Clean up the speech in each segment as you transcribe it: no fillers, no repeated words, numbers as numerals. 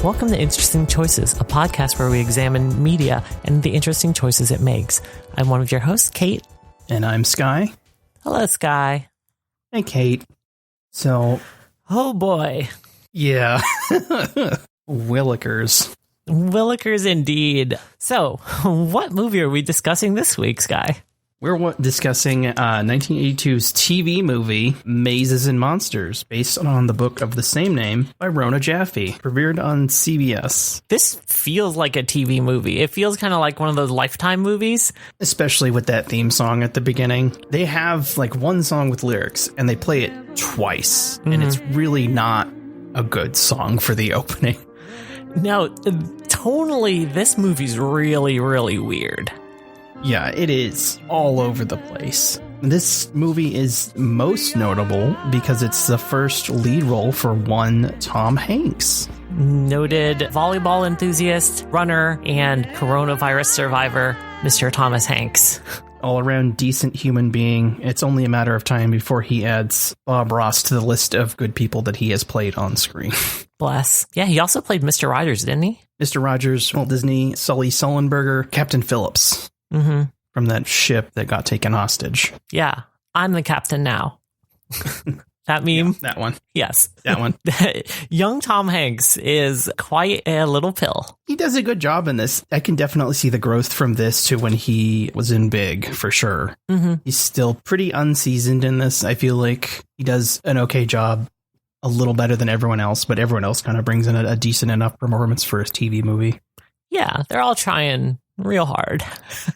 Welcome to Interesting Choices, a podcast where we examine media and the interesting choices it makes. I'm one of your hosts, Kate. And I'm Sky. Hello, Sky. Hey, Kate. So... Oh, boy. Yeah. Willikers. Willikers indeed. So, what movie are we discussing this week, Sky? We're discussing 1982's TV movie, Mazes and Monsters, based on the book of the same name by Rona Jaffe, premiered on CBS. This feels like a TV movie. It feels kind of like one of those Lifetime movies. Especially with that theme song at the beginning. They have like one song with lyrics, and they play it twice. And it's really not a good song for the opening. No, tonally, this movie's really, really weird. Yeah, it is all over the place. This movie is most notable because it's the first lead role for one Tom Hanks. Noted volleyball enthusiast, runner, and coronavirus survivor, Mr. Thomas Hanks. All around decent human being. It's only a matter of time before he adds Bob Ross to the list of good people that he has played on screen. Bless. Yeah, he also played Mr. Rogers, didn't he? Mr. Rogers, Walt Disney, Sully Sullenberger, Captain Phillips. From that ship that got taken hostage. Yeah, I'm the captain now. That meme? Yeah, that one. Yes. That one. Young Tom Hanks is quite a little pill. He does a good job in this. I can definitely see the growth from this to when he was in Big, for sure. He's still pretty unseasoned in this. I feel like he does an okay job, a little better than everyone else, but everyone else kind of brings in a decent enough performance for a TV movie. Yeah, they're all trying real hard.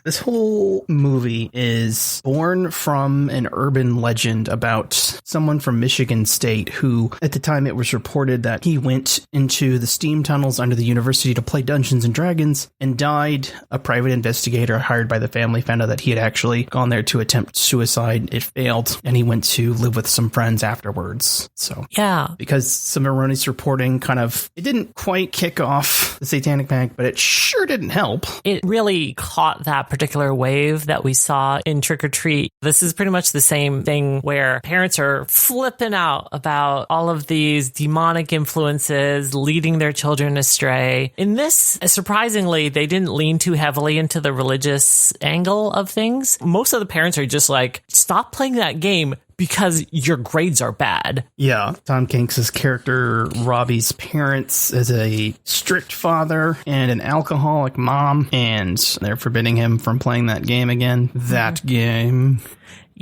This whole movie is born from an urban legend about someone from Michigan State who, at the time, it was reported that he went into the steam tunnels under the university to play Dungeons and Dragons and died. A private investigator hired by the family found out that he had actually gone there to attempt suicide. It failed, and he went to live with some friends afterwards. So, yeah, because some erroneous reporting it didn't quite kick off the Satanic Panic, but it sure didn't help. It really caught that particular wave that we saw in Trick or Treat. This is pretty much the same thing where parents are flipping out about all of these demonic influences leading their children astray. In this, surprisingly, they didn't lean too heavily into the religious angle of things. Most of the parents are just like, stop playing that game because your grades are bad. Yeah. Tom Hanks' character, Robbie's parents, is a strict father and an alcoholic mom, and they're forbidding him from playing that game again. That game.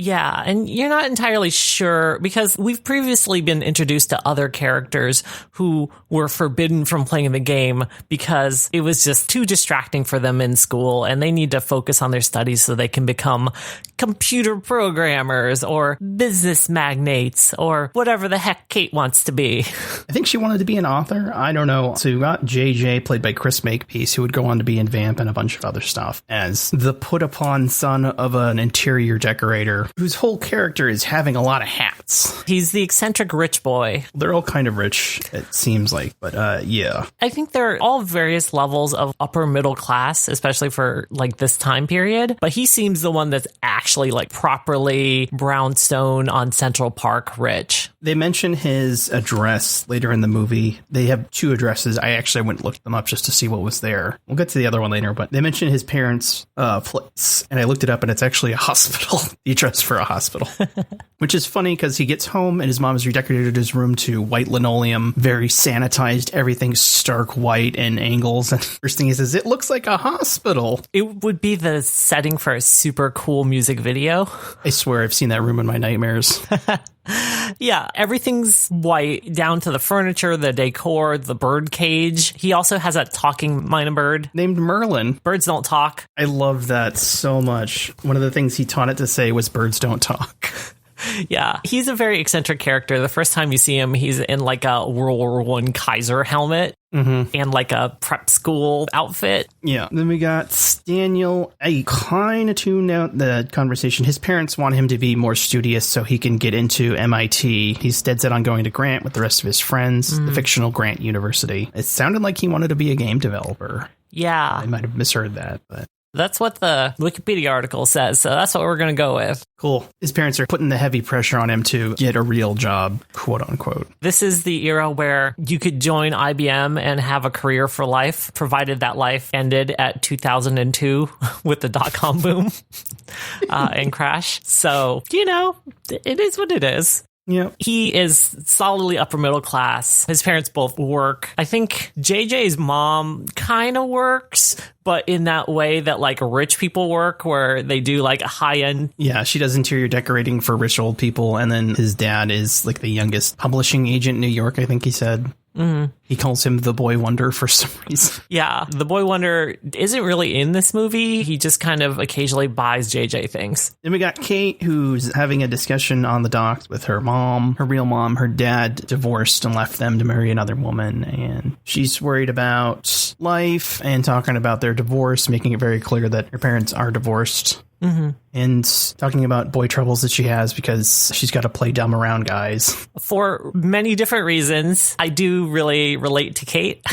Yeah, and you're not entirely sure because we've previously been introduced to other characters who were forbidden from playing the game because it was just too distracting for them in school and they need to focus on their studies so they can become computer programmers or business magnates or whatever the heck Kate wants to be. I think she wanted to be an author. I don't know. So you got JJ, played by Chris Makepeace, who would go on to be in Vamp and a bunch of other stuff, as the put-upon son of an interior decorator whose whole character is having a lot of hats. He's the eccentric rich boy. They're all kind of rich, it seems like, but yeah. I think they're all various levels of upper middle class, especially for like this time period. But he seems the one that's actually like properly brownstone on Central Park rich. They mention his address later in the movie. They have two addresses. I actually went and looked them up just to see what was there. We'll get to the other one later, but they mention his parents' place. And I looked it up and it's actually a hospital. The address for a hospital. Which is funny because he gets home and his mom has redecorated his room to white linoleum, very sanitized, everything's stark white and angles. And first thing he says, it looks like a hospital. It would be the setting for a super cool music video. I swear I've seen that room in my nightmares. Yeah, everything's white, down to the furniture, the decor, the bird cage. He also has a talking minor bird named Merlin. Birds don't talk. I love that so much. One of the things he taught it to say was birds don't talk. Yeah, he's a very eccentric character. The first time you see him, he's in like a World War I Kaiser helmet. And like a prep school outfit. Yeah. Then we got Daniel. I kind of tuned out the conversation. His parents want him to be more studious so he can get into MIT. He's dead set on going to Grant with the rest of his friends, the fictional Grant University. It sounded like he wanted to be a game developer. Yeah. I might have misheard that, but That's what the Wikipedia article says, so that's what we're going to go with. Cool. His parents are putting the heavy pressure on him to get a real job, quote unquote. This is the era where you could join IBM and have a career for life, provided that life ended at 2002 with the dot-com boom and crash. So, it is what it is. Yeah. He is solidly upper middle class. His parents both work. I think JJ's mom kind of works, but in that way that like rich people work, where they do like a high end. Yeah, she does interior decorating for rich old people. And then his dad is like the youngest publishing agent in New York, I think he said. Mm-hmm. He calls him the Boy Wonder for some reason. Yeah, the Boy Wonder isn't really in this movie. He just kind of occasionally buys JJ things. Then we got Kate, who's having a discussion on the docks with her mom, her real mom. Her dad divorced and left them to marry another woman. And she's worried about life and talking about their divorce, making it very clear that her parents are divorced. Mm-hmm. And talking about boy troubles that she has because she's got to play dumb around guys. For many different reasons, I do really relate to Kate.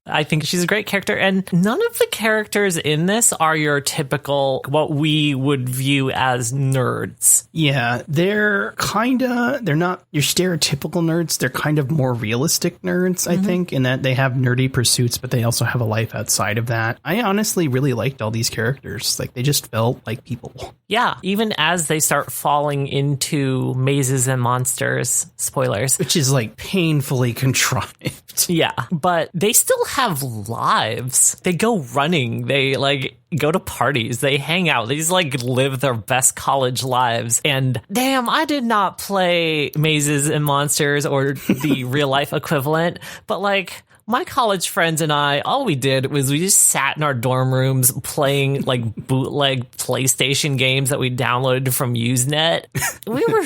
I think she's a great character, and none of the characters in this are your typical, what we would view as nerds. Yeah, they're not your stereotypical nerds. They're kind of more realistic nerds, I think, in that they have nerdy pursuits, but they also have a life outside of that. I honestly really liked all these characters. Like, they just felt like people. Yeah, even as they start falling into mazes and monsters, spoilers. Which is like painfully contrived. Yeah, but they still have lives. They go running. They like go to parties. They hang out. They just like live their best college lives. And damn, I did not play Mazes and Monsters or the real life equivalent, but like my college friends and I, all we did was we just sat in our dorm rooms playing like bootleg PlayStation games that we downloaded from Usenet. We were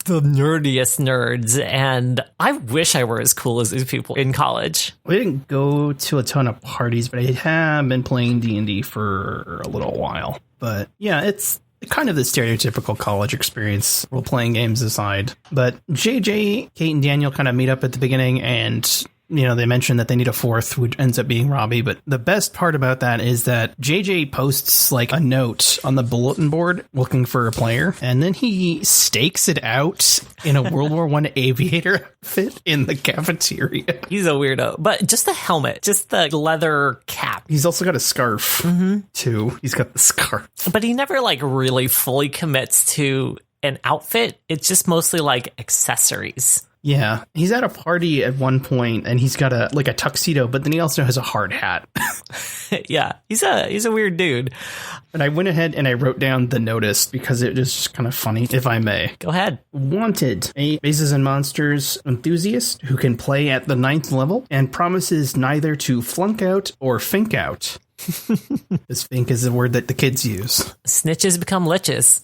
the nerdiest nerds, and I wish I were as cool as these people in college. We didn't go to a ton of parties, but I have been playing D&D for a little while. But yeah, it's kind of the stereotypical college experience, role-playing games aside. But JJ, Kate, and Daniel kind of meet up at the beginning, and they mentioned that they need a fourth, which ends up being Robbie. But the best part about that is that JJ posts like a note on the bulletin board looking for a player. And then he stakes it out in a World War I aviator outfit in the cafeteria. He's a weirdo, but just the helmet, just the leather cap. He's also got a scarf too. He's got the scarf. But he never like really fully commits to an outfit. It's just mostly like accessories. Yeah, he's at a party at one point and he's got a tuxedo, but then he also has a hard hat. Yeah, he's a weird dude. But I went ahead and I wrote down the notice because it is just kind of funny, if I may. Go ahead. Wanted, a Mazes and Monsters enthusiast who can play at the 9th level and promises neither to flunk out or fink out. This fink is the word that the kids use. Snitches become liches.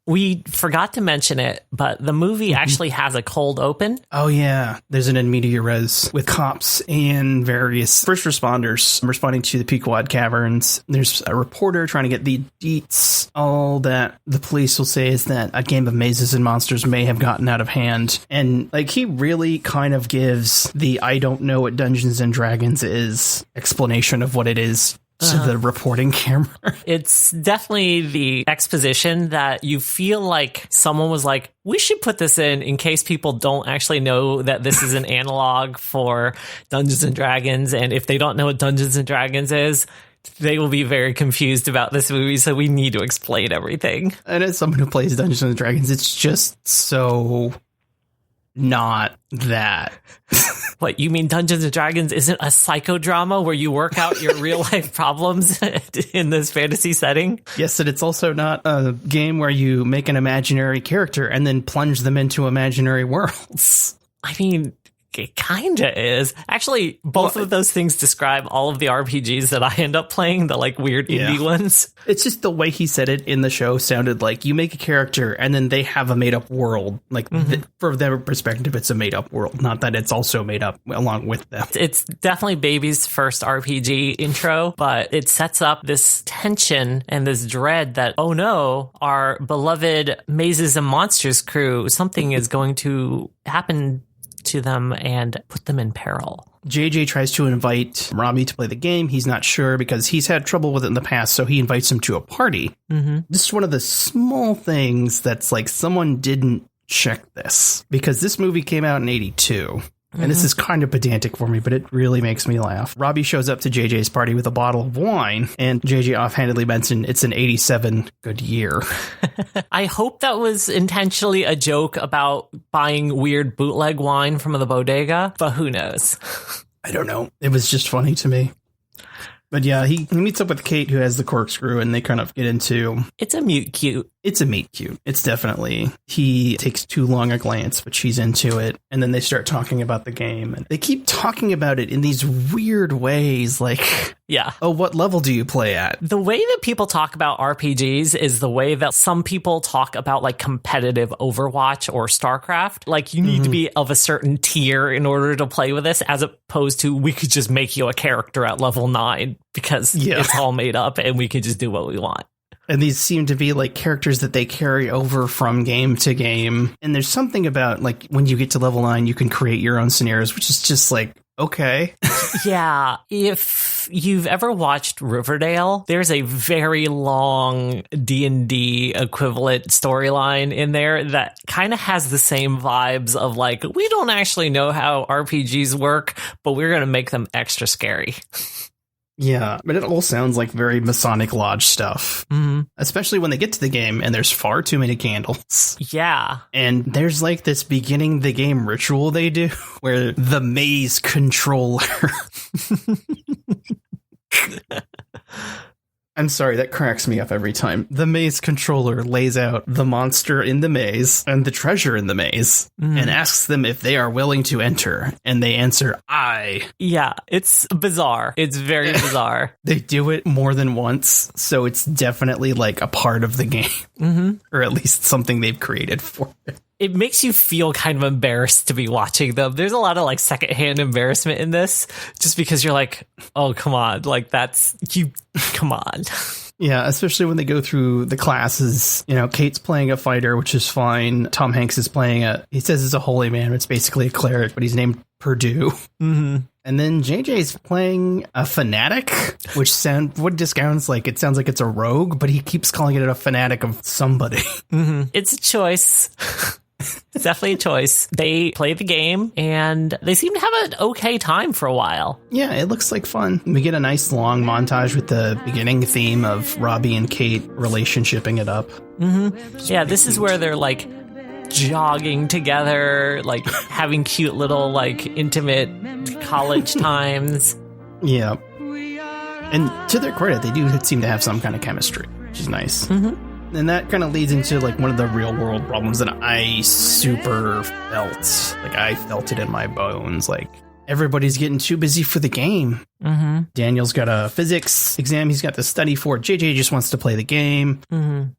We forgot to mention it, but the movie actually has a cold open. Oh, yeah. There's an in media res with cops and various first responders responding to the Pequod Caverns. There's a reporter trying to get the deets. All that the police will say is that a game of Mazes and Monsters may have gotten out of hand. And like, he really kind of gives the I don't know what Dungeons and Dragons is explanation of what it is to the reporting camera. It's definitely the exposition that you feel like someone was like, we should put this in case people don't actually know that this is an analog for Dungeons and Dragons. And if they don't know what Dungeons and Dragons is, they will be very confused about this movie. So we need to explain everything. And as someone who plays Dungeons and Dragons, it's just so not that. What, you mean Dungeons and Dragons isn't a psychodrama where you work out your real life problems in this fantasy setting? Yes, and it's also not a game where you make an imaginary character and then plunge them into imaginary worlds. I mean, it kinda is. Actually, both of those things describe all of the RPGs that I end up playing, the like weird indie ones. It's just the way he said it in the show sounded like you make a character and then they have a made up world. Like for their perspective, it's a made up world, not that it's also made up along with them. It's definitely Baby's first RPG intro, but it sets up this tension and this dread that, oh no, our beloved Mazes and Monsters crew, something is going to happen to them and put them in peril. JJ tries to invite Robbie to play the game. He's not sure because he's had trouble with it in the past, so he invites him to a party. This is one of the small things that's like someone didn't check this, because this movie came out in 82. And this is kind of pedantic for me, but it really makes me laugh. Robbie shows up to JJ's party with a bottle of wine, and JJ offhandedly mentioned it's an 87 good year. I hope that was intentionally a joke about buying weird bootleg wine from the bodega, but who knows? I don't know. It was just funny to me. But yeah, he meets up with Kate, who has the corkscrew, and they kind of get into... It's a mute cute. It's a meet cute. It's definitely... He takes too long a glance, but she's into it. And then they start talking about the game. And they keep talking about it in these weird ways, like... Yeah. Oh, what level do you play at? The way that people talk about RPGs is the way that some people talk about like competitive Overwatch or StarCraft. Like you need to be of a certain tier in order to play with this, as opposed to we could just make you a character at level 9 because it's all made up and we can just do what we want. And these seem to be like characters that they carry over from game to game. And there's something about like when you get to level 9, you can create your own scenarios, which is just like, okay. Yeah. If you've ever watched Riverdale, there's a very long D&D equivalent storyline in there that kind of has the same vibes of like, we don't actually know how RPGs work, but we're going to make them extra scary. Yeah, but it all sounds like very Masonic Lodge stuff, especially when they get to the game and there's far too many candles. Yeah. And there's like this beginning the game ritual they do where the maze controller. I'm sorry, that cracks me up every time. The maze controller lays out the monster in the maze and the treasure in the maze and asks them if they are willing to enter. And they answer, aye. Yeah, it's bizarre. It's very bizarre. They do it more than once, so it's definitely like a part of the game. Or at least something they've created for it. It makes you feel kind of embarrassed to be watching them. There's a lot of like secondhand embarrassment in this just because you're like, oh, come on. Like that's you. Come on. Yeah, especially when they go through the classes. You know, Kate's playing a fighter, which is fine. Tom Hanks is playing he says it's a holy man, but it's basically a cleric, but he's named Purdue. And then JJ's playing a fanatic, which what discounts like it sounds like it's a rogue, but he keeps calling it a fanatic of somebody. It's a choice. It's definitely a choice. They play the game and they seem to have an okay time for a while. Yeah, it looks like fun. We get a nice long montage with the beginning theme of Robbie and Kate relationshiping it up. Yeah, this is where they're like jogging together, like having cute little like intimate college times. Yeah. And to their credit, they do seem to have some kind of chemistry, which is nice. And that kind of leads into like one of the real world problems that I super felt. Like I felt it in my bones. Like everybody's getting too busy for the game. Daniel's got a physics exam he's got to study for. JJ just wants to play the game.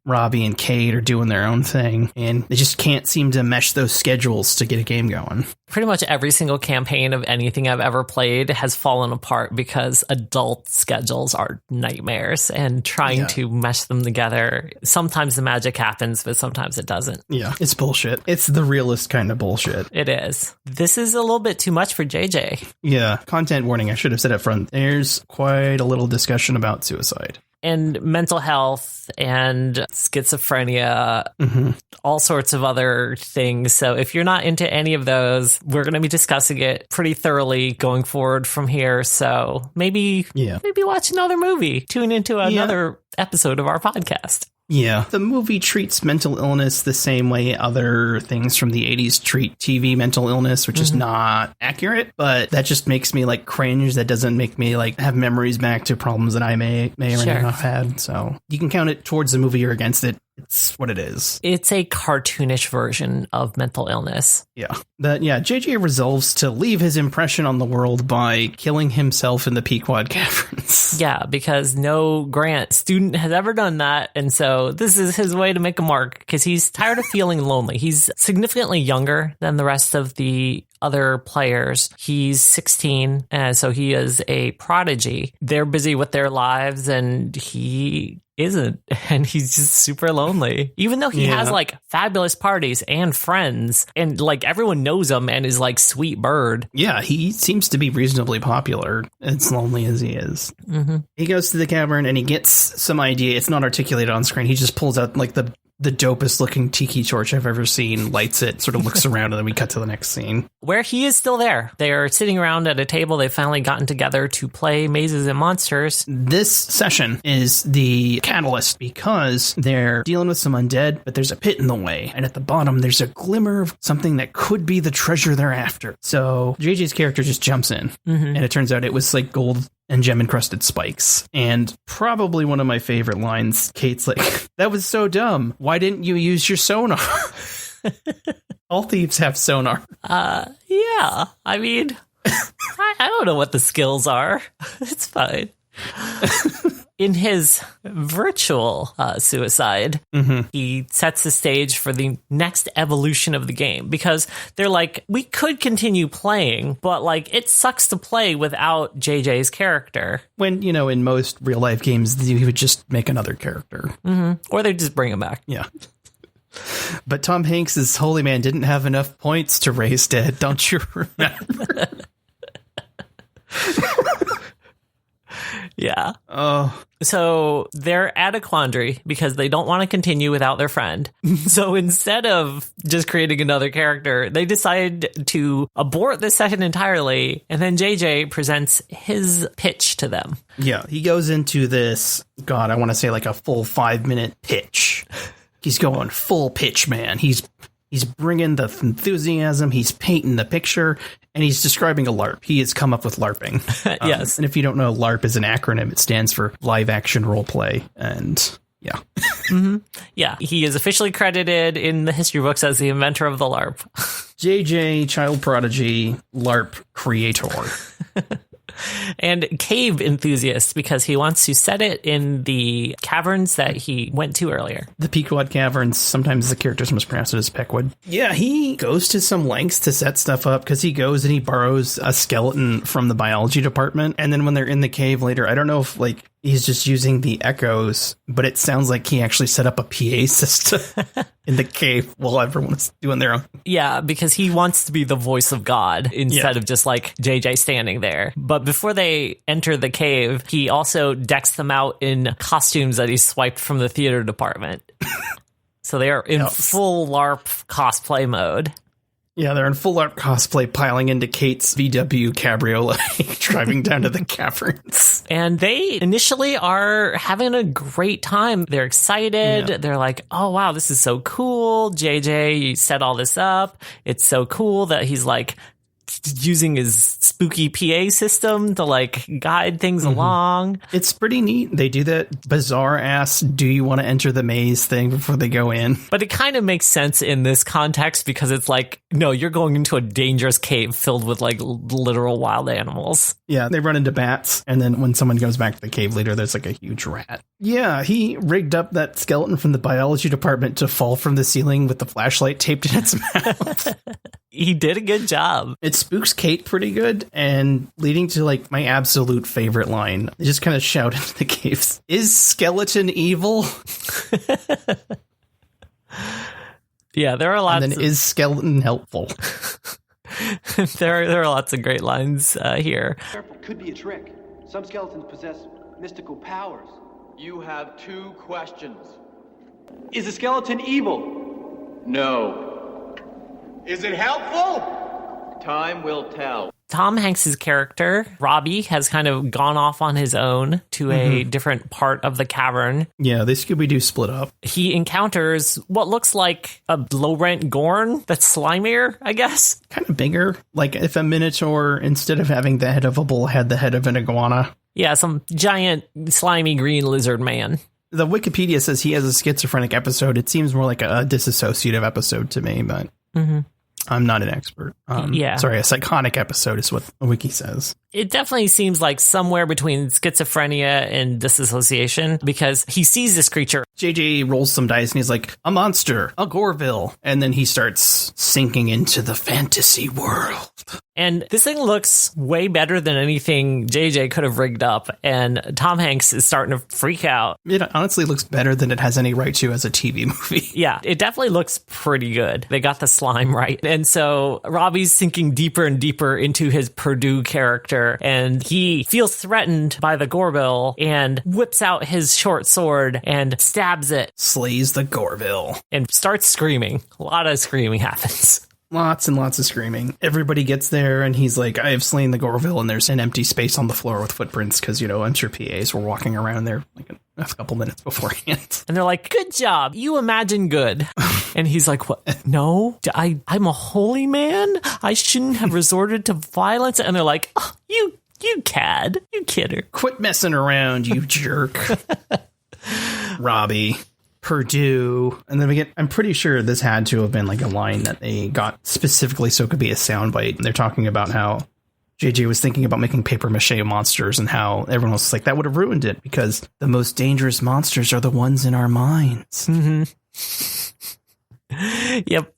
Robbie and Kate are doing their own thing. And they just can't seem to mesh those schedules to get a game going. Pretty much every single campaign of anything I've ever played has fallen apart because adult schedules are nightmares, and trying to mesh them together. Sometimes the magic happens, but sometimes it doesn't. Yeah, it's bullshit. It's the realest kind of bullshit. It is. This is a little bit too much for JJ. Yeah, content warning. I should have said up front. There's quite a little discussion about suicide. And mental health and schizophrenia, all sorts of other things. So if you're not into any of those, we're going to be discussing it pretty thoroughly going forward from here. So maybe watch another movie. Tune into another episode of our podcast. Yeah. The movie treats mental illness the same way other things from the 80s treat TV mental illness, which is not accurate, but that just makes me like cringe. That doesn't make me like have memories back to problems that I may or may not have had. So you can count it towards the movie or against it. It's what it is. It's a cartoonish version of mental illness. Yeah. JJ resolves to leave his impression on the world by killing himself in the Pequod Caverns. Yeah, because no Grant student has ever done that. And so this is his way to make a mark because he's tired of feeling lonely. He's significantly younger than the rest of the other players. He's 16, so he is a prodigy. They're busy with their lives, and he isn't, and he's just super lonely, even though he has like fabulous parties and friends, and like everyone knows him and is like sweet bird. Yeah, he seems to be reasonably popular, as lonely as he is. He goes to the cavern and he gets some idea. It's not articulated on screen. He just pulls out like the dopest looking tiki torch I've ever seen, lights it, sort of looks around, and then we cut to the next scene where he is still there. They are sitting around at a table. They've finally gotten together to play Mazes and Monsters. This session is the catalyst because they're dealing with some undead, but there's a pit in the way, and at the bottom there's a glimmer of something that could be the treasure they're after. So JJ's character just jumps in, and it turns out it was like gold and gem-encrusted spikes. And probably one of my favorite lines, Kate's like, "That was so dumb. Why didn't you use your sonar?" All thieves have sonar. Yeah. I mean, I don't know what the skills are. It's fine. In his virtual suicide, he sets the stage for the next evolution of the game, because they're like, we could continue playing, but like it sucks to play without JJ's character. When, you know, in most real life games, you would just make another character. Or they just bring him back. Yeah. But Tom Hanks' Holy Man didn't have enough points to raise dead, don't you remember? Yeah. Oh. So they're at a quandary because they don't want to continue without their friend. So instead of just creating another character, they decide to abort this session entirely. And then JJ presents his pitch to them. Yeah, he goes into this, God, I want to say like a full 5-minute pitch. He's going full pitch, man. He's bringing the enthusiasm. He's painting the picture, and he's describing a LARP. He has come up with LARPing. Yes. And if you don't know, LARP is an acronym. It stands for live action role play. And yeah. Yeah. He is officially credited in the history books as the inventor of the LARP. JJ, child prodigy, LARP creator. And cave enthusiast, because he wants to set it in the caverns that he went to earlier. The Pequod Caverns. Sometimes the characters must pronounce it as Pequod. Yeah, he goes to some lengths to set stuff up, because he goes and he borrows a skeleton from the biology department. And then when they're in the cave later, I don't know if like he's just using the echoes, but it sounds like he actually set up a PA system in the cave while everyone's doing their own. Yeah, because he wants to be the voice of God instead of just like JJ standing there. But before they enter the cave, he also decks them out in costumes that he swiped from the theater department. So they are in full LARP cosplay mode. Yeah, they're in full LARP cosplay, piling into Kate's VW cabriolet, driving down to the caverns. And they initially are having a great time. They're excited. Yeah. They're like, oh, wow, this is so cool. JJ, you set all this up. It's so cool that he's like using his spooky PA system to like guide things along. It's pretty neat. They do that bizarre ass, do you want to enter the maze thing before they go in? But it kind of makes sense in this context, because it's like, no, you're going into a dangerous cave filled with like literal wild animals. Yeah, they run into bats, and then when someone goes back to the cave later, there's like a huge rat. Yeah, he rigged up that skeleton from the biology department to fall from the ceiling with the flashlight taped in its mouth. He did a good job. It spooks Kate pretty good, and leading to like my absolute favorite line. They just kind of shout into the caves, "Is skeleton evil?" Yeah, there are lots. And then, is skeleton helpful? there are lots of great lines here. Could be a trick. Some skeletons possess mystical powers. You have 2 questions. Is a skeleton evil? No. Is it helpful? Time will tell. Tom Hanks's character, Robbie, has kind of gone off on his own to a different part of the cavern. Yeah, they Scooby-Doo split up. He encounters what looks like a low-rent Gorn that's slimier, I guess. Kind of bigger. Like if a Minotaur, instead of having the head of a bull, had the head of an iguana. Yeah, some giant, slimy green lizard man. The Wikipedia says he has a schizophrenic episode. It seems more like a disassociative episode to me, but I'm not an expert. Sorry, a psychotic episode is what the wiki says. It definitely seems like somewhere between schizophrenia and disassociation because he sees this creature. JJ rolls some dice and he's like, a monster, a Goreville. And then he starts sinking into the fantasy world. And this thing looks way better than anything JJ could have rigged up. And Tom Hanks is starting to freak out. It honestly looks better than it has any right to as a TV movie. Yeah, it definitely looks pretty good. They got the slime right. And so Robbie's sinking deeper and deeper into his Purdue character. And he feels threatened by the Goreville and whips out his short sword and stabs it. Slays the Goreville. And starts screaming. A lot of screaming happens. Lots and lots of screaming. Everybody gets there and he's like, I have slain the Goreville, and there's an empty space on the floor with footprints because, you know, I'm sure PAs were walking around there like a couple minutes beforehand. And they're like, good job. You imagine good. And he's like, what? No, I'm a holy man. I shouldn't have resorted to violence. And they're like, oh, you cad. You kidder. Quit messing around, you jerk. Robbie. Purdue. And then we get, I'm pretty sure this had to have been like a line that they got specifically so it could be a soundbite. And they're talking about how JJ was thinking about making paper mache monsters and how everyone was like, that would have ruined it because the most dangerous monsters are the ones in our minds. Mm-hmm. Yep.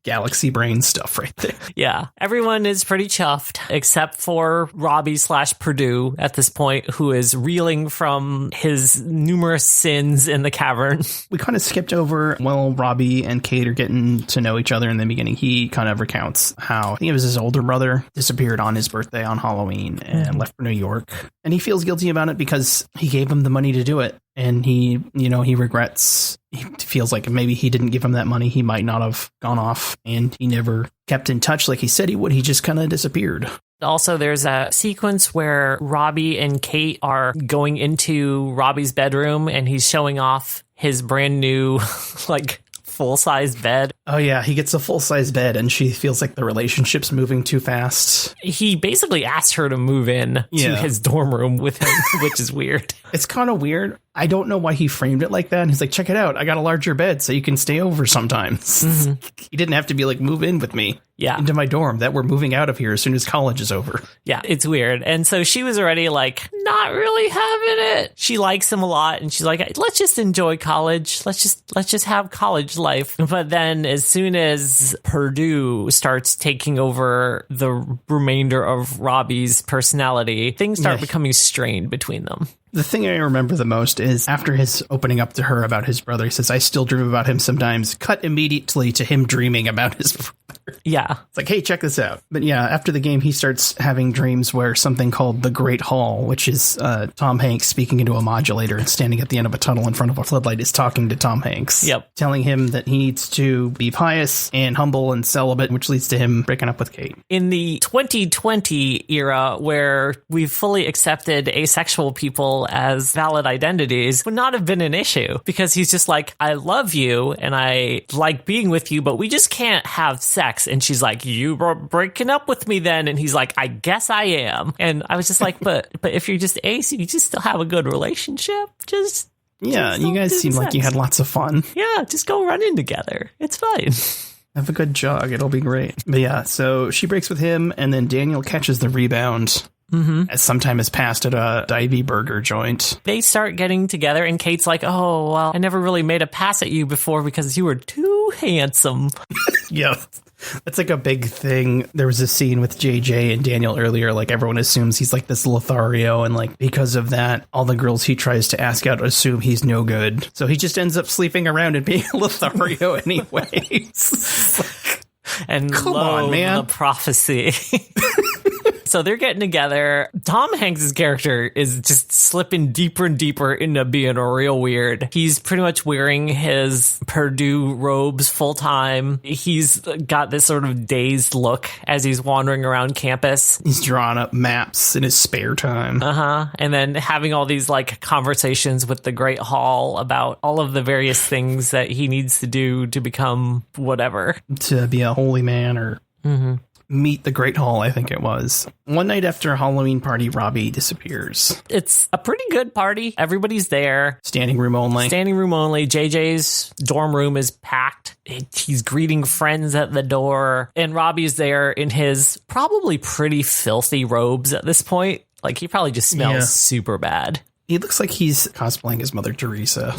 Galaxy brain stuff right there. Yeah. Everyone is pretty chuffed except for Robbie/Purdue at this point, who is reeling from his numerous sins in the cavern. We kind of skipped over while Robbie and Kate are getting to know each other in the beginning. He kind of recounts how I think it was his older brother disappeared on his birthday on Halloween and left for New York. And he feels guilty about it because he gave him the money to do it. And he regrets, he feels like maybe he didn't give him that money. He might not have gone off, and he never kept in touch like he said he would. He just kind of disappeared. Also, there's a sequence where Robbie and Kate are going into Robbie's bedroom and he's showing off his brand new, like, full-size bed. Oh, yeah. He gets a full-size bed and she feels like the relationship's moving too fast. He basically asked her to move in to his dorm room with him, which is weird. It's kind of weird. I don't know why he framed it like that. And he's like, check it out. I got a larger bed so you can stay over sometimes. Mm-hmm. He didn't have to be like, move in with me. Yeah. Into my dorm that we're moving out of here as soon as college is over. Yeah, it's weird. And so she was already like, not really having it. She likes him a lot. And she's like, let's just enjoy college. Let's just have college life. But then as soon as Purdue starts taking over the remainder of Robbie's personality, things start becoming strained between them. The thing I remember the most is after his opening up to her about his brother, he says, I still dream about him sometimes. Cut immediately to him dreaming about his brother. Yeah. It's like, hey, check this out. But yeah, after the game, he starts having dreams where something called the Great Hall, which is Tom Hanks speaking into a modulator and standing at the end of a tunnel in front of a floodlight, is talking to Tom Hanks. Yep. Telling him that he needs to be pious and humble and celibate, which leads to him breaking up with Kate. In the 2020 era, where we've fully accepted asexual people as valid identities, would not have been an issue because he's just like, I love you and I like being with you, but we just can't have sex. And she's like, you were breaking up with me then. And he's like, I guess I am. And I was just like, but if you're just ace, you just still have a good relationship. Yeah, you guys seem like you had lots of fun. Yeah, just go running together. It's fine. Have a good jog. It'll be great. But yeah, so she breaks with him, and then Daniel catches the rebound. Mm-hmm. As some time has passed at a divey burger joint. They start getting together, and Kate's like, oh, well, I never really made a pass at you before because you were too handsome. Yeah, that's like a big thing. There was a scene with JJ and Daniel earlier, like everyone assumes he's like this Lothario, and like because of that, all the girls he tries to ask out assume he's no good. So he just ends up sleeping around and being a Lothario anyways. And come on, man. The prophecy. So they're getting together. Tom Hanks' character is just slipping deeper and deeper into being real weird. He's pretty much wearing his Purdue robes full time. He's got this sort of dazed look as he's wandering around campus. He's drawing up maps in his spare time. And then having all these like conversations with the Great Hall about all of the various things that he needs to do to become whatever. To be a holy man or... Mm-hmm. meet the Great Hall, I think it was. One night after a Halloween party, Robbie disappears. It's a pretty good party. Everybody's there. Standing room only. Standing room only. JJ's dorm room is packed. He's greeting friends at the door. And Robbie's there in his probably pretty filthy robes at this point. Like, he probably just smells super bad. He looks like he's cosplaying his Mother Teresa.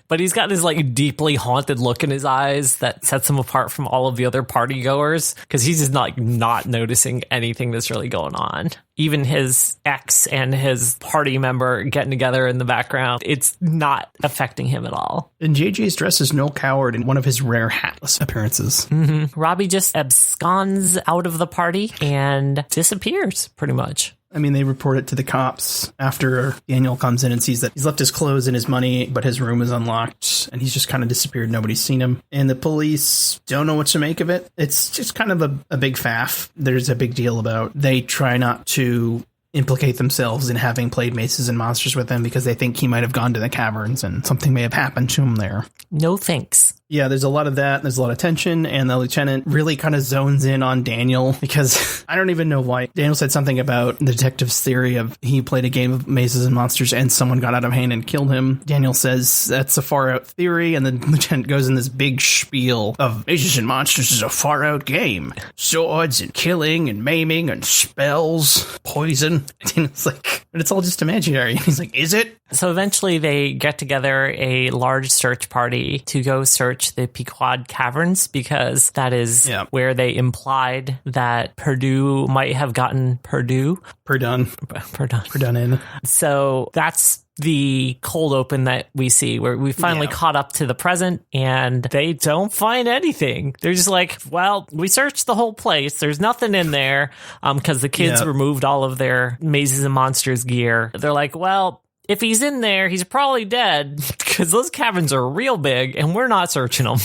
But he's got this like deeply haunted look in his eyes that sets him apart from all of the other party goers, because he's just not noticing anything that's really going on. Even his ex and his party member getting together in the background, it's not affecting him at all. And JJ's dressed as Noel Coward in one of his rare hatless appearances. Mm-hmm. Robbie just absconds out of the party and disappears, pretty much. I mean, they report it to the cops after Daniel comes in and sees that he's left his clothes and his money, but his room is unlocked and he's just kind of disappeared. Nobody's seen him. And the police don't know what to make of it. It's just kind of a big faff. There's a big deal about they try not to implicate themselves in having played Maces and Monsters with him because they think he might have gone to the caverns and something may have happened to him there. No thanks. Yeah, there's a lot of that. There's a lot of tension, and the lieutenant really kind of zones in on Daniel because I don't even know why. Daniel said something about the detective's theory of he played a game of Maces and Monsters and someone got out of hand and killed him. Daniel says that's a far out theory, and the lieutenant goes in this big spiel of Maces and Monsters is a far out game. Swords and killing and maiming and spells, poison. And Daniel's like, but it's all just imaginary. And he's like, is it? So eventually they get together a large search party to go search the Pequod Caverns because that is where they implied that Purdue might have gotten Purdue in. So that's the cold open that we see where we finally caught up to the present and they don't find anything. They're just like, well, we searched the whole place. There's nothing in there because the kids removed all of their Mazes and Monsters gear. They're like, well, if he's in there, he's probably dead because those caverns are real big and we're not searching them.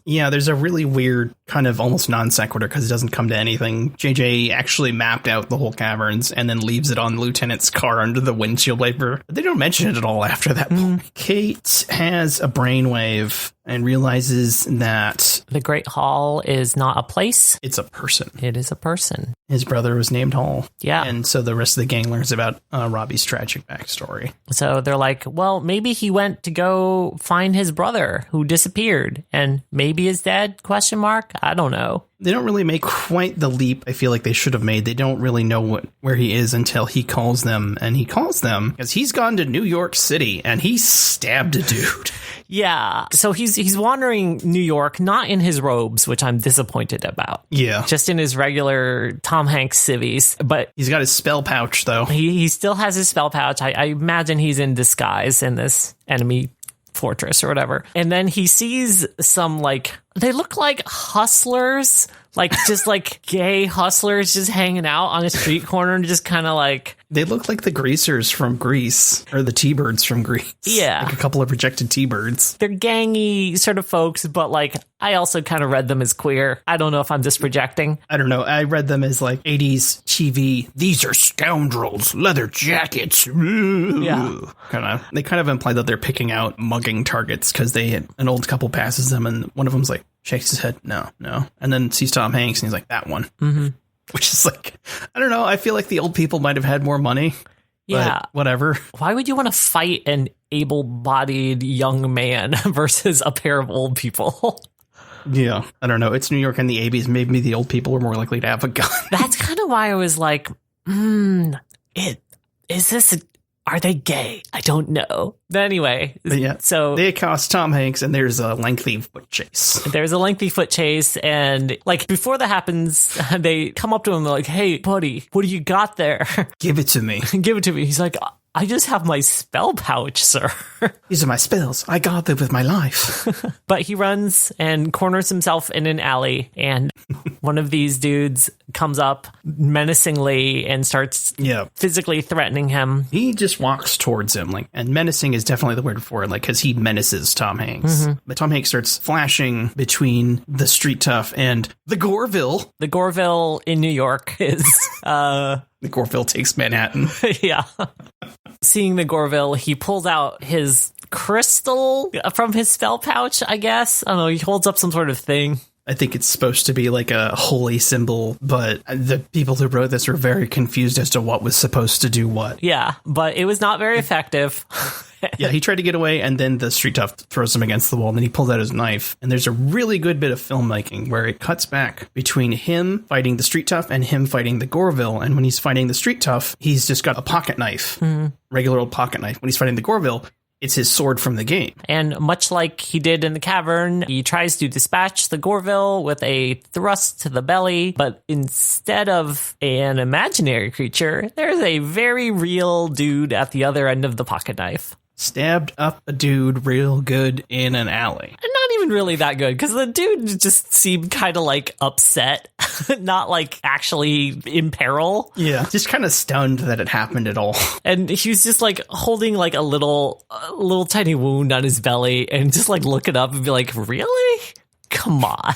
Yeah, there's a really weird kind of almost non sequitur because it doesn't come to anything. JJ actually mapped out the whole caverns and then leaves it on the lieutenant's car under the windshield wiper. But they don't mention it at all after that point. Kate has a brainwave and realizes that the Great Hall is not a place. It's a person. It is a person. His brother was named Hall. Yeah. And so the rest of the gang learns about Robbie's tragic backstory. So they're like, well, maybe he went to go find his brother who disappeared and maybe is dead? ? I don't know. They don't really make quite the leap I feel like they should have made. They don't really know where he is until he calls them. And he calls them because he's gone to New York City and he stabbed a dude. Yeah. So he's wandering New York, not in his robes, which I'm disappointed about. Yeah. Just in his regular Tom Hanks civvies. But he's got his spell pouch, though. He still has his spell pouch. I imagine he's in disguise in this enemy fortress or whatever. And then he sees some, like, they look like hustlers, like just like gay hustlers just hanging out on a street corner and just kind of like... They look like the greasers from Grease, or the T-Birds from Grease. Yeah. Like a couple of rejected T-Birds. They're gangy sort of folks, but like, I also kind of read them as queer. I don't know if I'm just projecting. I don't know. I read them as like 80s TV. These are scoundrels, leather jackets. Yeah. They kind of imply that they're picking out mugging targets because an old couple passes them and one of them's like, shakes his head, no. And then sees Tom Hanks and he's like, that one. Mm-hmm. Which is like, I don't know. I feel like the old people might have had more money. Yeah. But whatever. Why would you want to fight an able-bodied young man versus a pair of old people? Yeah. I don't know. It's New York in the 80s. Maybe the old people were more likely to have a gun. That's kind of why I was like, are they gay? I don't know. But anyway, so they accost Tom Hanks and there's a lengthy foot chase. And like before that happens, they come up to him and they're like, hey, buddy, what do you got there? Give it to me. Give it to me. He's like, I just have my spell pouch, sir. These are my spells. I guard them with my life. But he runs and corners himself in an alley, and one of these dudes comes up menacingly and starts physically threatening him. He just walks towards him, and menacing is definitely the word for it, because he menaces Tom Hanks. Mm-hmm. But Tom Hanks starts flashing between the street tough and the Goreville. The Goreville in New York is... The Goreville takes Manhattan. Yeah. Seeing the Goreville, he pulls out his crystal from his spell pouch, I guess. I don't know. He holds up some sort of thing. I think it's supposed to be like a holy symbol, but the people who wrote this were very confused as to what was supposed to do what. Yeah, but it was not very effective. Yeah, he tried to get away, and then the street tough throws him against the wall, and then he pulls out his knife. And there's a really good bit of filmmaking where it cuts back between him fighting the street tough and him fighting the Gorville. And when he's fighting the street tough, he's just got a pocket knife, regular old pocket knife. When he's fighting the Gorville, it's his sword from the game. And much like he did in the cavern, he tries to dispatch the Gorville with a thrust to the belly, but instead of an imaginary creature, there's a very real dude at the other end of the pocket knife. Stabbed up a dude real good in an alley. And not even really that good, because the dude just seemed kind of like upset, not like actually in peril. Yeah, just kind of stunned that it happened at all. And he was just like holding like a little tiny wound on his belly and just like looking up and be like, really? Come on.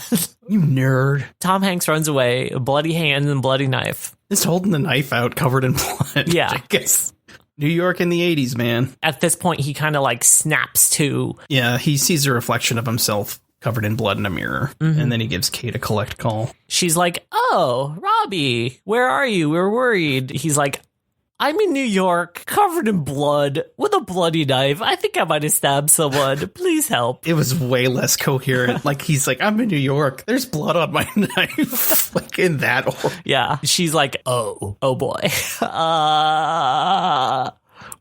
You nerd. Tom Hanks runs away, bloody hands and bloody knife. Just holding the knife out covered in blood. Yeah. I guess. New York in the 80s, man. At this point, he kind of like snaps to. Yeah, he sees a reflection of himself covered in blood in a mirror. And then he gives Kate a collect call. She's like, oh, Robbie, where are you? We're worried. He's like, I'm in New York, covered in blood, with a bloody knife. I think I might have stabbed someone. Please help. It was way less coherent. Like, he's like, I'm in New York. There's blood on my knife. Like, in that order. Yeah. She's like, oh boy.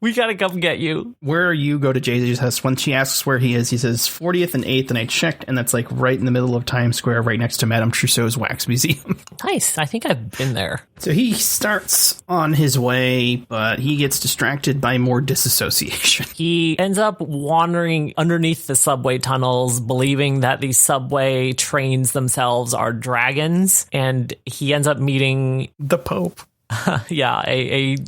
We gotta come get you. Where are you? Go to JJ's house. When she asks where he is, he says 40th and 8th, and I checked, and that's like right in the middle of Times Square, right next to Madame Tussauds Wax Museum. Nice. I think I've been there. So he starts on his way, but he gets distracted by more disassociation. He ends up wandering underneath the subway tunnels, believing that these subway trains themselves are dragons, and he ends up meeting The Pope. yeah, a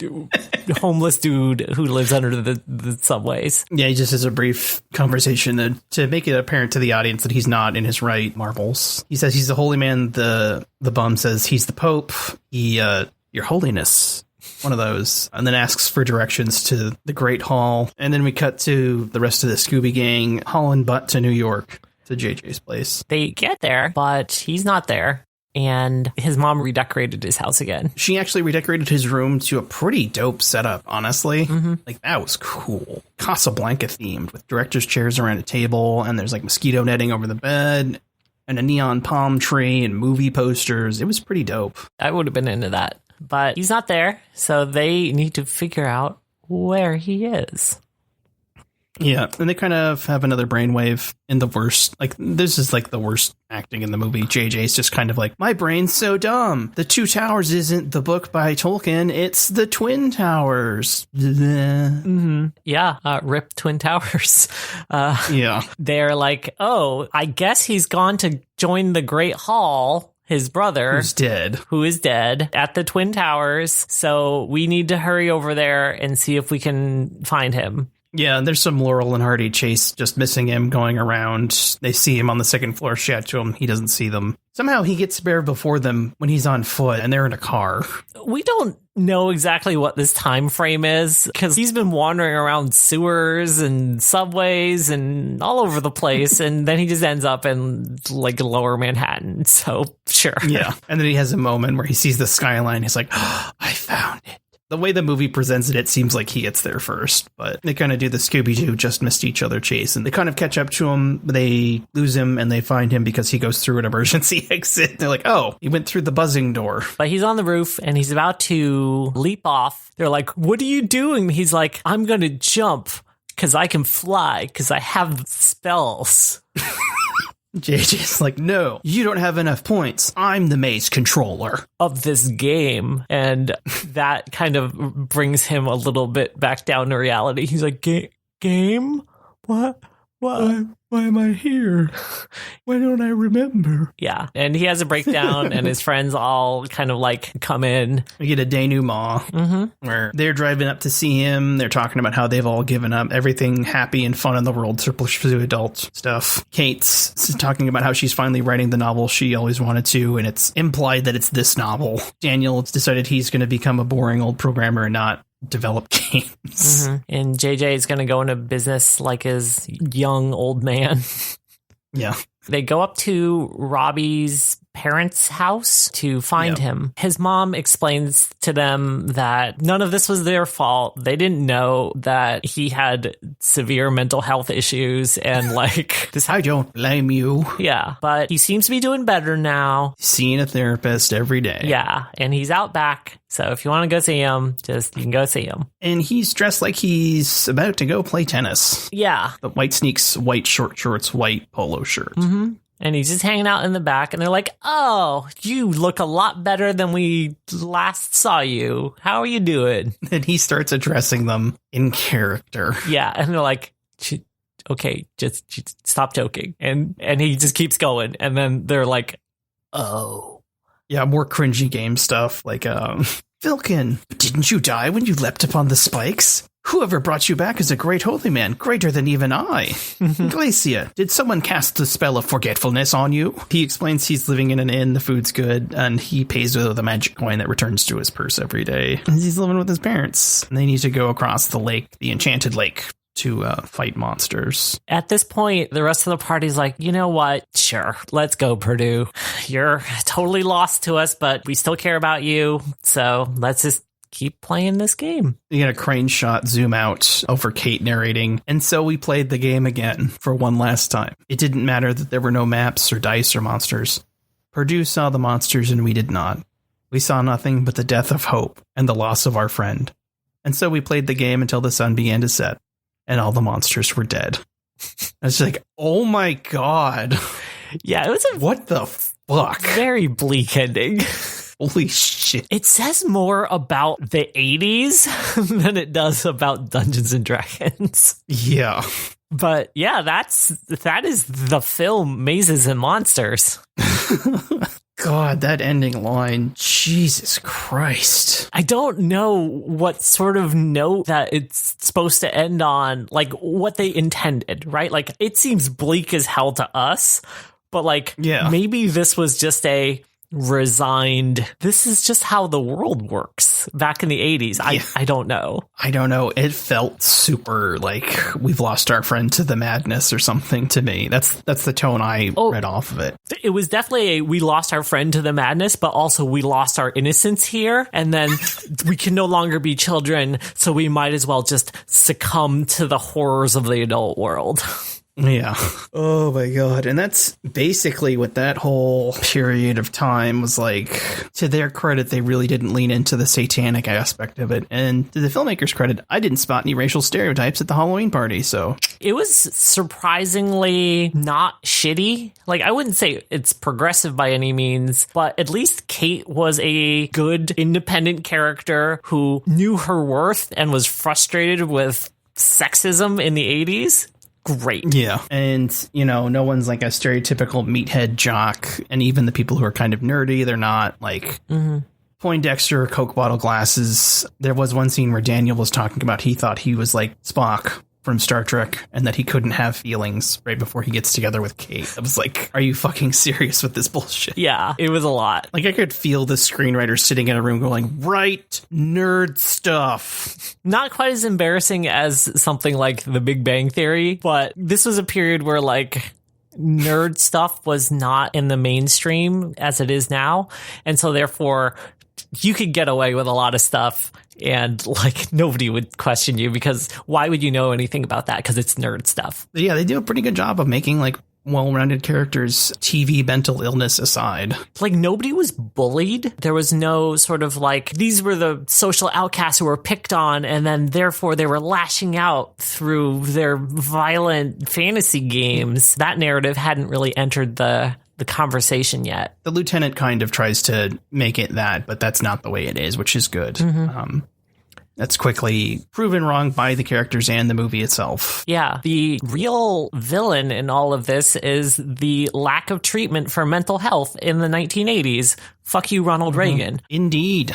homeless dude who lives under the subways. Yeah, he just has a brief conversation to make it apparent to the audience that he's not in his right marbles. He says he's the holy man. The bum says he's the Pope. Your Holiness, one of those, and then asks for directions to the Great Hall. And then we cut to the rest of the Scooby Gang hauling butt to New York to JJ's place. They get there, but he's not there. And his mom redecorated his house again. She actually redecorated his room to a pretty dope setup, honestly. Like, that was cool. Casablanca themed, with director's chairs around a table, and there's like mosquito netting over the bed, and a neon palm tree, and movie posters. It was pretty dope. I would have been into that. But he's not there, so they need to figure out where he is. Yeah, and they kind of have another brainwave in the worst. Like, this is like the worst acting in the movie. JJ's just kind of like, my brain's so dumb. The Two Towers isn't the book by Tolkien. It's the Twin Towers. Yeah, rip Twin Towers. Yeah. They're like, oh, I guess he's gone to join the Great Hall. His brother, who is dead, at the Twin Towers. So we need to hurry over there and see if we can find him. Yeah, there's some Laurel and Hardy chase, just missing him, going around. They see him on the second floor, shout to him. He doesn't see them. Somehow he gets there before them when he's on foot, and they're in a car. We don't know exactly what this time frame is, because he's been wandering around sewers and subways and all over the place, and then he just ends up in, like, lower Manhattan. So, sure. Yeah, and then he has a moment where he sees the skyline. He's like, oh, I found it. The way the movie presents it, it seems like he gets there first, but they kind of do the Scooby-Doo just missed each other chase, and they kind of catch up to him. They lose him, and they find him because he goes through an emergency exit. They're like, oh, he went through the buzzing door. But he's on the roof, and he's about to leap off. They're like, what are you doing? He's like, I'm going to jump because I can fly because I have spells. JJ's like, no, you don't have enough points. I'm the maze controller of this game. And that kind of brings him a little bit back down to reality. He's like, game? What? Why am I here? Why don't I remember? Yeah. And he has a breakdown and his friends all kind of like come in. We get a denouement where they're driving up to see him. They're talking about how they've all given up everything happy and fun in the world to pursue adult stuff. Kate's talking about how she's finally writing the novel she always wanted to, and it's implied that it's this novel. Daniel has decided he's going to become a boring old programmer and not develop games. And JJ is going to go into business like his young old man. Yeah. They go up to Robbie's parents' house to find him. His mom explains to them that none of this was their fault. They didn't know that he had severe mental health issues and like this. I don't blame you. Yeah, but he seems to be doing better now. Seeing a therapist every day. Yeah, and he's out back. So if you want to go see him, you can go see him. And he's dressed like he's about to go play tennis. Yeah. The white sneaks, white short shorts, white polo shirt. Mm-hmm. And he's just hanging out in the back, and they're like, "Oh, you look a lot better than we last saw you. How are you doing?" And he starts addressing them in character. Yeah, and they're like, "Okay, just stop joking." And he just keeps going, and then they're like, "Oh." Yeah, more cringy game stuff, like, Vilken, didn't you die when you leapt upon the spikes? Whoever brought you back is a great holy man, greater than even I. Glacia, did someone cast the spell of forgetfulness on you? He explains he's living in an inn, the food's good, and he pays with a magic coin that returns to his purse every day. And he's living with his parents. And they need to go across the lake, the enchanted lake, to fight monsters. At this point, the rest of the party's like, you know what? Sure, let's go, Purdue. You're totally lost to us, but we still care about you, so let's just keep playing this game. You get a crane shot zoom out over Kate narrating, and so we played the game again for one last time. It didn't matter that there were no maps or dice or monsters. Purdue saw the monsters and we did not. We saw nothing but the death of hope and the loss of our friend. And so we played the game until the sun began to set, and all the monsters were dead. I was like, oh my god. Yeah, it was what the fuck? Very bleak ending. Holy shit. It says more about the 80s than it does about Dungeons and Dragons. Yeah. But yeah, that is the film Mazes and Monsters. God, that ending line. Jesus Christ. I don't know what sort of note that it's supposed to end on, like what they intended, right? Like it seems bleak as hell to us, but like maybe this was just a resigned, this is just how the world works back in the 80s. I don't know. I don't know. It felt super like we've lost our friend to the madness or something to me. That's the tone I read off of it. It was definitely we lost our friend to the madness, but also we lost our innocence here. And then we can no longer be children, so we might as well just succumb to the horrors of the adult world. Yeah. Oh my god. And that's basically what that whole period of time was like. To their credit, they really didn't lean into the satanic aspect of it. And to the filmmakers' credit, I didn't spot any racial stereotypes at the Halloween party, so. It was surprisingly not shitty. Like, I wouldn't say it's progressive by any means, but at least Kate was a good independent character who knew her worth and was frustrated with sexism in the 80s. Great. Yeah. And, you know, no one's like a stereotypical meathead jock. And even the people who are kind of nerdy, they're not like Poindexter, Coke bottle glasses. There was one scene where Daniel was talking about he thought he was like Spock from Star Trek and that he couldn't have feelings right before he gets together with Kate. I was like, are you fucking serious with this bullshit? Yeah, it was a lot. Like I could feel the screenwriter sitting in a room going, right, nerd stuff. Not quite as embarrassing as something like The Big Bang Theory, but this was a period where like nerd stuff was not in the mainstream as it is now. And so therefore you could get away with a lot of stuff and like nobody would question you because why would you know anything about that? Because it's nerd stuff. Yeah, they do a pretty good job of making like well-rounded characters, TV mental illness aside. Like nobody was bullied. There was no sort of like these were the social outcasts who were picked on and then therefore they were lashing out through their violent fantasy games. That narrative hadn't really entered the conversation yet. The lieutenant kind of tries to make it that, but that's not the way it is, which is good. That's quickly proven wrong by the characters and the movie itself. Yeah, the real villain in all of this is the lack of treatment for mental health in the 1980s. Fuck you, Ronald Reagan. Indeed.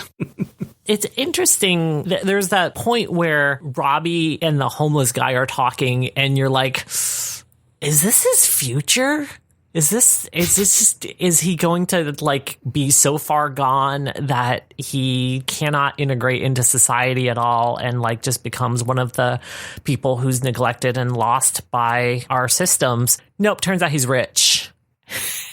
It's interesting. There's that point where Robbie and the homeless guy are talking and you're like, is this his future? Is he going to like be so far gone that he cannot integrate into society at all and like just becomes one of the people who's neglected and lost by our systems? Nope, turns out he's rich.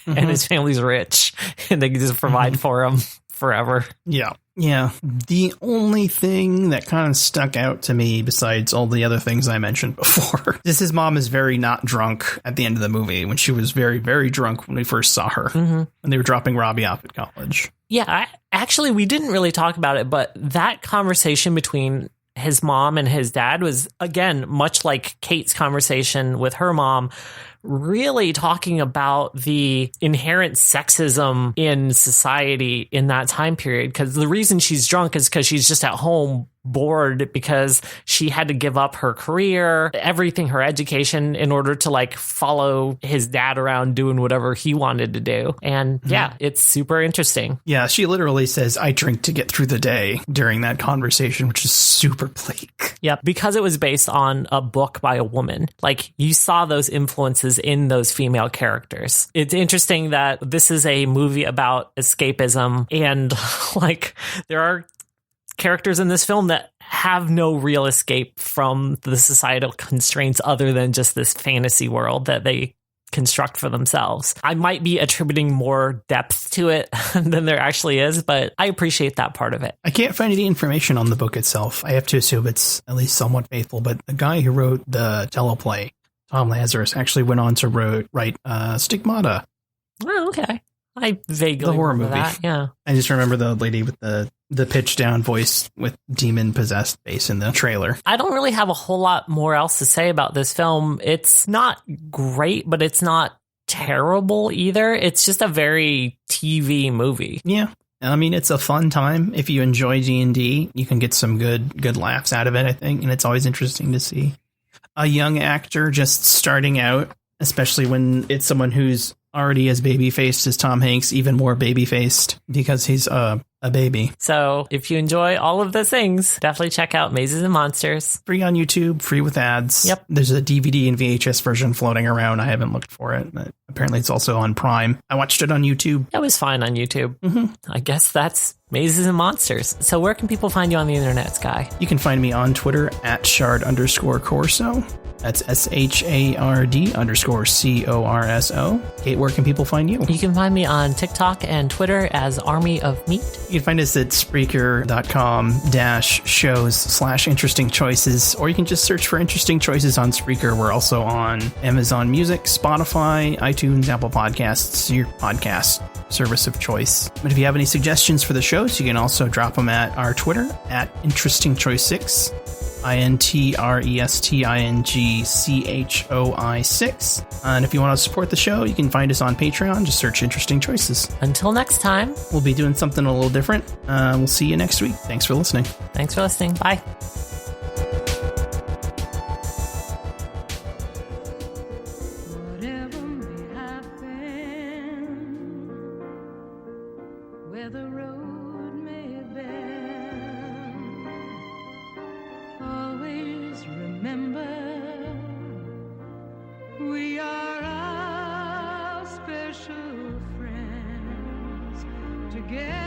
And his family's rich. And they can just provide for him forever. Yeah. Yeah. The only thing that kind of stuck out to me, besides all the other things I mentioned before, is his mom is very not drunk at the end of the movie, when she was very, very drunk when we first saw her, when they were dropping Robbie off at college. Yeah, actually, we didn't really talk about it, but that conversation between his mom and his dad was, again, much like Kate's conversation with her mom, really talking about the inherent sexism in society in that time period. Because the reason she's drunk is because she's just at home bored because she had to give up her career, everything, her education, in order to like follow his dad around doing whatever he wanted to do. And yeah, it's super interesting. Yeah, she literally says, I drink to get through the day during that conversation, which is super bleak. Yep, because it was based on a book by a woman. Like, you saw those influences in those female characters. It's interesting that this is a movie about escapism, and like, there are characters in this film that have no real escape from the societal constraints other than just this fantasy world that they construct for themselves. I might be attributing more depth to it than there actually is, but I appreciate that part of it. I can't find any information on the book itself. I have to assume it's at least somewhat faithful, but the guy who wrote the teleplay, Tom Lazarus, actually went on to write Stigmata. Oh, okay. I vaguely the horror remember movie. that. Yeah. I just remember the lady with the pitch down voice with demon possessed face in the trailer. I don't really have a whole lot more else to say about this film. It's not great, but it's not terrible either. It's just a very TV movie. Yeah. I mean, it's a fun time. If you enjoy D&D, you can get some good laughs out of it, I think. And it's always interesting to see a young actor just starting out, especially when it's someone who's already as baby-faced as Tom Hanks, even more baby-faced because he's a baby. So if you enjoy all of those things, definitely check out Mazes and Monsters. Free on YouTube, free with ads. Yep. There's a DVD and VHS version floating around. I haven't looked for it, but apparently it's also on Prime. I watched it on YouTube. It was fine on YouTube. I guess that's Mazes and Monsters. So where can people find you on the internet, Sky? You can find me on Twitter at @shard_corso. That's SHARD_CORSO. Kate, where can people find you? You can find me on TikTok and Twitter as Army of Meat. You can find us at Spreaker.com/shows/interesting choices, or you can just search for Interesting Choices on Spreaker. We're also on Amazon Music, Spotify, iTunes, Apple Podcasts, your podcast service of choice. But if you have any suggestions for the shows, you can also drop them at our Twitter at Interesting Choice 6. INTRESTINGCHOI6. And if you want to support the show, you can find us on Patreon. Just search Interesting Choices. Until next time, we'll be doing something a little different. We'll see you next week. Thanks for listening. Thanks for listening. Bye. Whatever may happen, where the road may bend, always remember we are our special friends together.